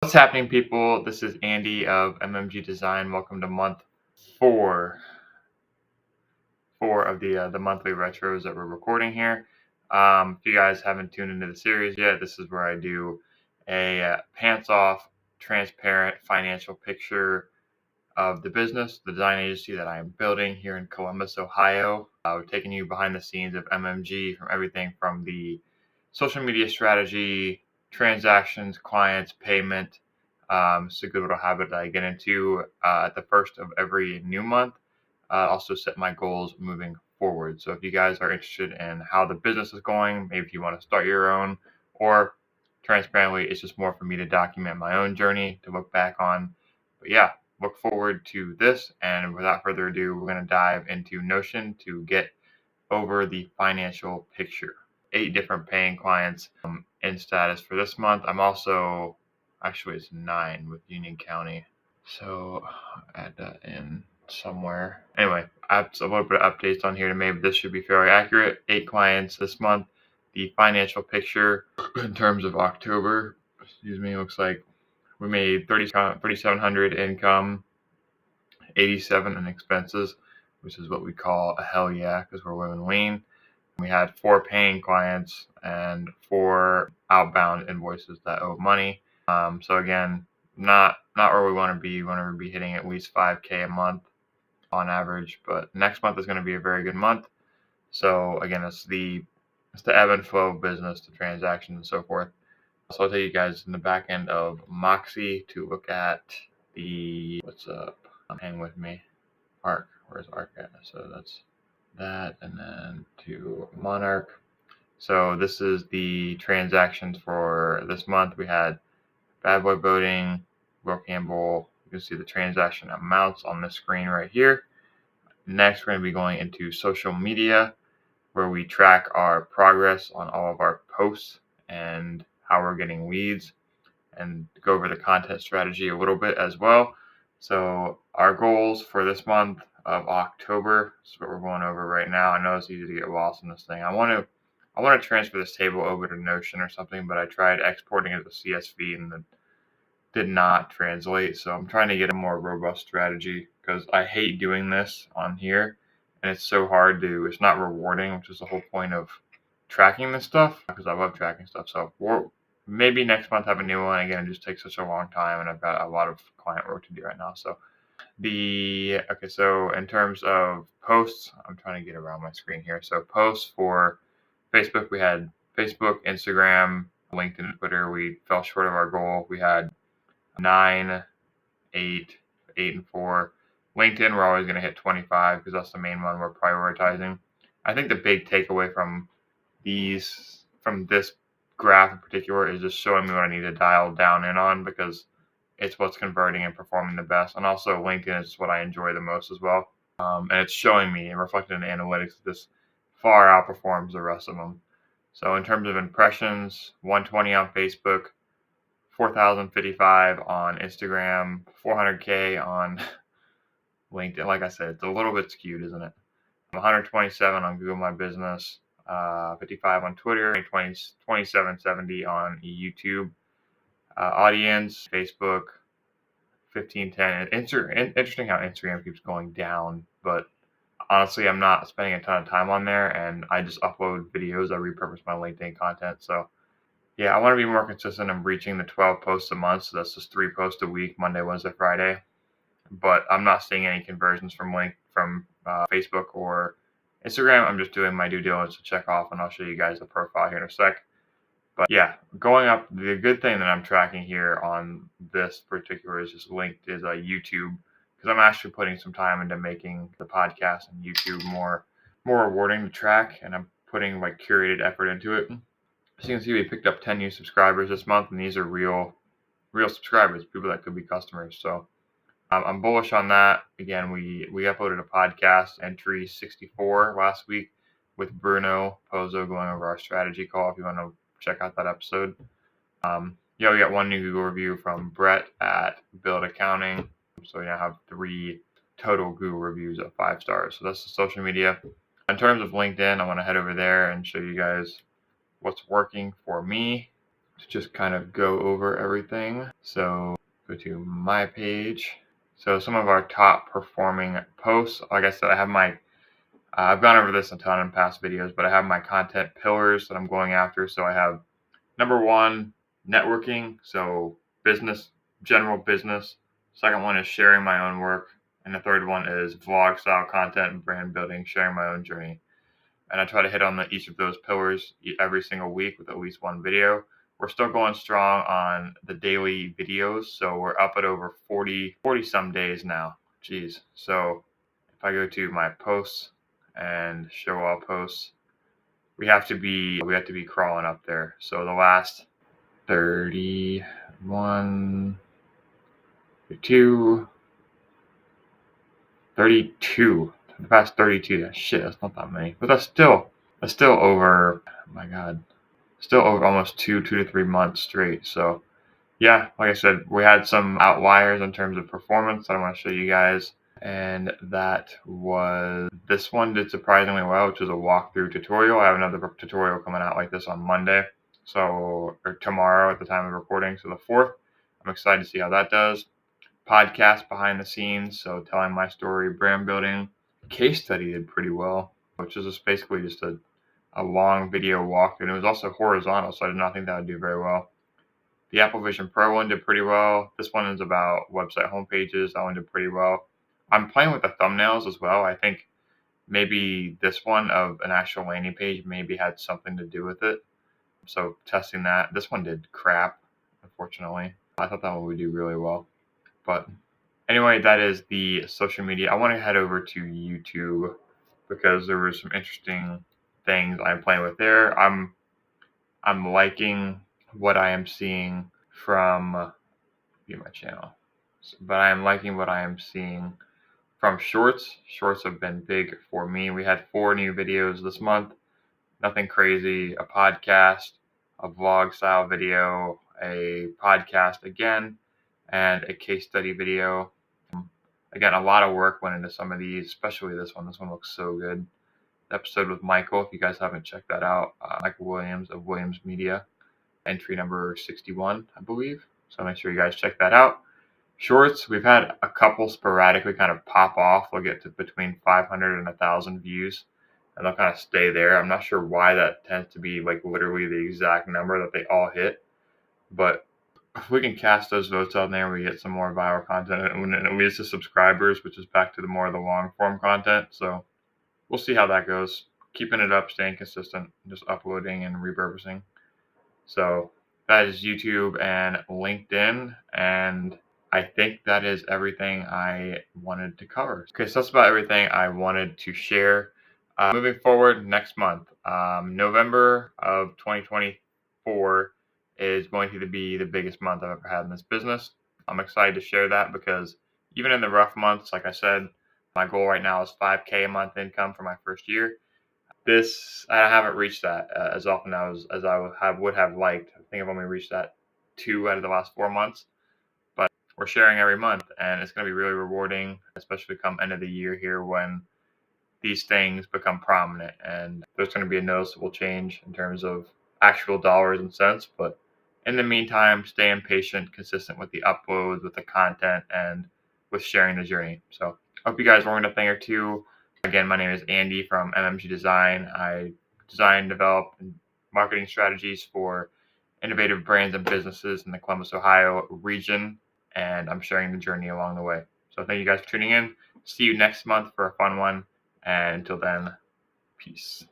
What's happening, people? This is Andy of MMG Design. Welcome to month four of the monthly retros that we're recording here. If you guys haven't tuned into the series yet, this is where I do a pants-off, transparent financial picture of the business, the design agency that I am building here in Columbus, Ohio. We're taking you behind the scenes of MMG, from everything from the social media strategy, transactions, clients, payment. It's a good little habit that I get into at the first of every new month. Also set my goals moving forward. So if you guys are interested in how the business is going, maybe if you want to start your own, or transparently, it's just more for me to document my own journey to look back on. But yeah, look forward to this. And without further ado, we're going to dive into Notion to get over the financial picture. 8 different paying clients in status for this month. I'm also, actually it's 9 with Union County. So add that in somewhere. Anyway, I have a little bit of updates on here to maybe this should be fairly accurate. 8 clients this month. The financial picture in terms of October, looks like we made 3,700 income, 87 in expenses, which is what we call a hell yeah, because we're living lean. We had 4 paying clients and 4 outbound invoices that owe money. So again, not where we want to be. We want to be hitting at least 5K a month on average, but next month is going to be a very good month. So again, it's the ebb and flow of business, the transactions and so forth. So I'll take you guys in the back end of Moxie to look at the, what's up, hang with me, Arc. Where's Arc at? So that's that, and then to Monarch. So this is the transactions for this month. We had Bad Boy Boating, Will Campbell. You can see the transaction amounts on the screen right here. Next, we're going to be going into social media, where we track our progress on all of our posts and how we're getting leads, and go over the content strategy a little bit as well. So our goals for this month of October is what we're going over right now. I know it's easy to get lost in this thing. I want to transfer this table over to Notion or something, but I tried exporting it as a CSV and it did not translate. So I'm trying to get a more robust strategy, because I hate doing this on here, and it's so hard to, it's not rewarding, which is the whole point of tracking this stuff, because I love tracking stuff. So maybe next month have a new one. Again, it just takes such a long time, and I've got a lot of client work to do right now. So so in terms of posts, I'm trying to get around my screen here. So posts for Facebook, we had Facebook, Instagram, LinkedIn, and Twitter. We fell short of our goal. We had 9, 8, 8, and 4. LinkedIn, we're always going to hit 25 because that's the main one we're prioritizing. I think the big takeaway from this graph in particular is just showing me what I need to dial down in on, because it's what's converting and performing the best. And also LinkedIn is what I enjoy the most as well. And it's showing me and reflected in the analytics that this far outperforms the rest of them. So in terms of impressions, 120 on Facebook, 4,055 on Instagram, 400K on LinkedIn. Like I said, it's a little bit skewed, isn't it? 127 on Google My Business, 55 on Twitter, 2770 on YouTube. Audience, Facebook, 1510. Interesting how Instagram keeps going down, but honestly, I'm not spending a ton of time on there, and I just upload videos. I repurpose my LinkedIn content. So yeah, I want to be more consistent in reaching the 12 posts a month. So that's just 3 posts a week, Monday, Wednesday, Friday. But I'm not seeing any conversions from Facebook or Instagram. I'm just doing my due diligence to check off, and I'll show you guys the profile here in a sec. But yeah, going up, the good thing that I'm tracking here on this particular is just linked is YouTube, because I'm actually putting some time into making the podcast and YouTube more rewarding to track, and I'm putting like curated effort into it. As you can see, we picked up 10 new subscribers this month, and these are real subscribers, people that could be customers. So I'm bullish on that. Again, we uploaded a podcast, entry 64, last week with Bruno Pozo, going over our strategy call. If you want to check out that episode. We got 1 new Google review from Brett at Build Accounting. So we now have 3 total Google reviews of 5 stars. So that's the social media. In terms of LinkedIn, I want to head over there and show you guys what's working for me. to just kind of go over everything. So go to my page. So some of our top performing posts, like I said, I have my I've gone over this a ton in past videos, but I have my content pillars that I'm going after. So I have number one, networking. So business, general business. Second one is sharing my own work. And the third one is vlog style content and brand building, sharing my own journey. And I try to hit on each of those pillars every single week with at least one video. We're still going strong on the daily videos. So we're up at over 40 some days now. Jeez. So if I go to my posts and show all posts, we have to be crawling up there. So the last 31, 32, 32. The past 32. That shit, that's not that many. But that's still over, oh my god. Still over almost 2 to 3 months straight. So yeah, like I said, we had some outliers in terms of performance that I want to show you guys. And that was, this one did surprisingly well, which is a walkthrough tutorial. I have another tutorial coming out like this on Monday, or tomorrow at the time of recording, so the 4th. I'm excited to see how that does. Podcast behind the scenes, so telling my story, brand building. Case study did pretty well, which is just basically just a long video walkthrough, and it was also horizontal, so I did not think that would do very well. The Apple Vision Pro one did pretty well. This one is about website homepages. That one did pretty well. I'm playing with the thumbnails as well. I think maybe this one of an actual landing page maybe had something to do with it. So testing that. This one did crap, unfortunately. I thought that one would do really well. But anyway, that is the social media. I want to head over to YouTube because there were some interesting things I'm playing with there. I'm liking what I am seeing from my channel, but I am liking what I am seeing from shorts. Shorts have been big for me. We had 4 new videos this month. Nothing crazy. A podcast, a vlog style video, a podcast again, and a case study video. Again, a lot of work went into some of these, especially this one. This one looks so good. The episode with Michael, if you guys haven't checked that out, Michael Williams of Williams Media, entry number 61, I believe. So make sure you guys check that out. Shorts, we've had a couple sporadically kind of pop off. They'll get to between 500 and 1,000 views, and they'll kind of stay there. I'm not sure why that tends to be like literally the exact number that they all hit, but if we can cast those votes out there, we get some more viral content, and it leads to subscribers, which is back to the more of the long form content. So we'll see how that goes. Keeping it up, staying consistent, just uploading and repurposing. So that is YouTube and LinkedIn, and I think that is everything I wanted to cover. Okay, so that's about everything I wanted to share. Moving forward next month, November of 2024 is going to be the biggest month I've ever had in this business. I'm excited to share that because even in the rough months, like I said, my goal right now is $5K a month income for my first year. I haven't reached that as often as I would have liked. I think I've only reached that 2 out of the last 4 months. But we're sharing every month, and it's going to be really rewarding, especially come end of the year here when these things become prominent. And there's going to be a noticeable change in terms of actual dollars and cents. But in the meantime, staying patient, consistent with the uploads, with the content, and with sharing the journey. So I hope you guys learned a thing or two. Again, my name is Andy from MMG Design. I design, develop, and marketing strategies for innovative brands and businesses in the Columbus, Ohio region, and I'm sharing the journey along the way. So thank you guys for tuning in. See you next month for a fun one, and until then, peace.